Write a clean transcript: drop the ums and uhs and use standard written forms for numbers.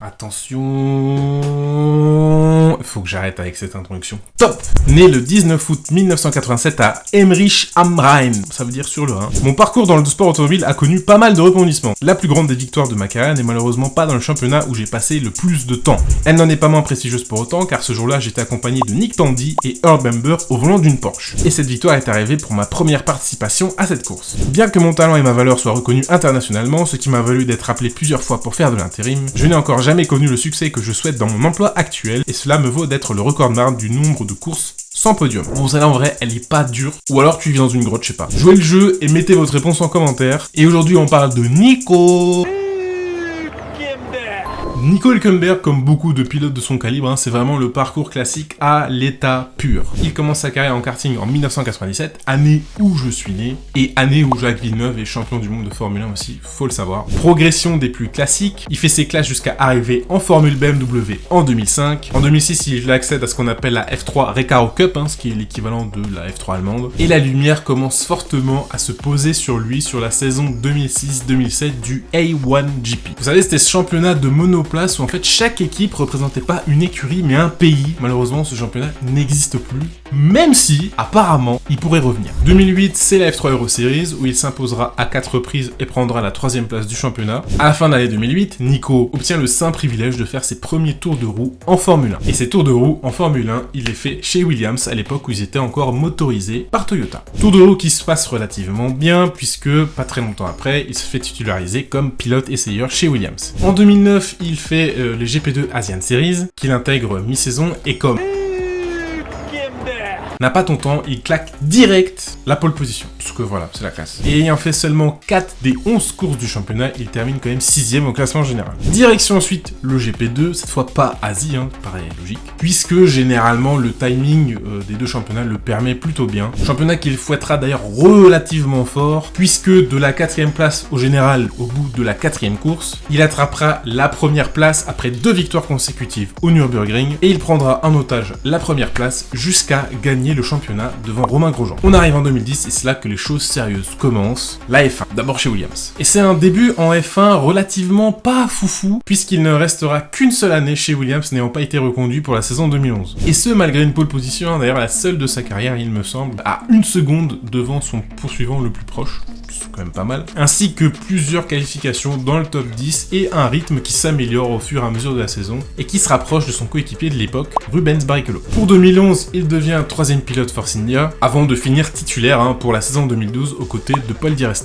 Attention, faut que j'arrête avec cette introduction. Top. Né le 19 août 1987 à Emmerich am Rhein, ça veut dire sur le Rhin. Mon parcours dans le sport automobile a connu pas mal de rebondissements. La plus grande des victoires de ma carrière n'est malheureusement pas dans le championnat où j'ai passé le plus de temps. Elle n'en est pas moins prestigieuse pour autant, car ce jour-là j'étais accompagné de Nick Tandy et Earl Bamber au volant d'une Porsche. Et cette victoire est arrivée pour ma première participation à cette course. Bien que mon talent et ma valeur soient reconnus internationalement, ce qui m'a valu d'être appelé plusieurs fois pour faire de l'intérim, je n'ai encore jamais connu le succès que je souhaite dans mon emploi actuel, et cela me vaut d'être le recordman du nombre de courses sans podium. Bon, celle-là en vrai, elle est pas dure, ou alors tu vis dans une grotte, je sais pas. Jouez le jeu et mettez votre réponse en commentaire, et aujourd'hui on parle de Nico Hülkenberg, comme beaucoup de pilotes de son calibre, c'est vraiment le parcours classique à l'état pur. Il commence sa carrière en karting en 1997, année où je suis né, et année où Jacques Villeneuve est champion du monde de Formule 1 aussi, faut le savoir. Progression des plus classiques, il fait ses classes jusqu'à arriver en Formule BMW en 2005. En 2006, il accède à ce qu'on appelle la F3 Recaro Cup, ce qui est l'équivalent de la F3 allemande, et la lumière commence fortement à se poser sur lui sur la saison 2006-2007 du A1GP. Vous savez, c'était ce championnat de monoplace où en fait chaque équipe représentait pas une écurie mais un pays. Malheureusement ce championnat n'existe plus, même si apparemment il pourrait revenir. 2008 c'est la F3 Euro Series où il s'imposera à 4 reprises et prendra la 3ème place du championnat. À la fin de l'année 2008, Nico obtient le saint privilège de faire ses premiers tours de roue en Formule 1. Et ces tours de roue en Formule 1, il les fait chez Williams à l'époque où ils étaient encore motorisés par Toyota. Tour de roue qui se passe relativement bien puisque pas très longtemps après, il se fait titulariser comme pilote essayeur chez Williams. En 2009, il fait les GP2 Asian Series, qu'il intègre mi-saison et comme n'a pas ton temps, il claque direct la pole position. Parce que voilà, c'est la classe. Et ayant fait seulement 4 des 11 courses du championnat, il termine quand même 6ème au classement général. Direction ensuite le GP2, cette fois pas Asie, pareil logique, puisque généralement le timing des deux championnats le permet plutôt bien. Championnat qu'il fouettera d'ailleurs relativement fort, puisque de la 4ème place au général au bout de la 4ème course, il attrapera la première place après 2 victoires consécutives au Nürburgring, et il prendra en otage la première place jusqu'à gagner le championnat devant Romain Grosjean. On arrive en 2010 et c'est là que les choses sérieuses commencent. La F1, d'abord chez Williams. Et c'est un début en F1 relativement pas foufou, puisqu'il ne restera qu'une seule année chez Williams n'ayant pas été reconduit pour la saison 2011. Et ce malgré une pole position, d'ailleurs la seule de sa carrière il me semble, à 1 seconde devant son poursuivant le plus proche. C'est quand même pas mal, ainsi que plusieurs qualifications dans le top 10 et un rythme qui s'améliore au fur et à mesure de la saison et qui se rapproche de son coéquipier de l'époque, Rubens Barrichello. Pour 2011, il devient 3ème pilote Force India avant de finir titulaire pour la saison 2012 aux côtés de Paul Di Resta.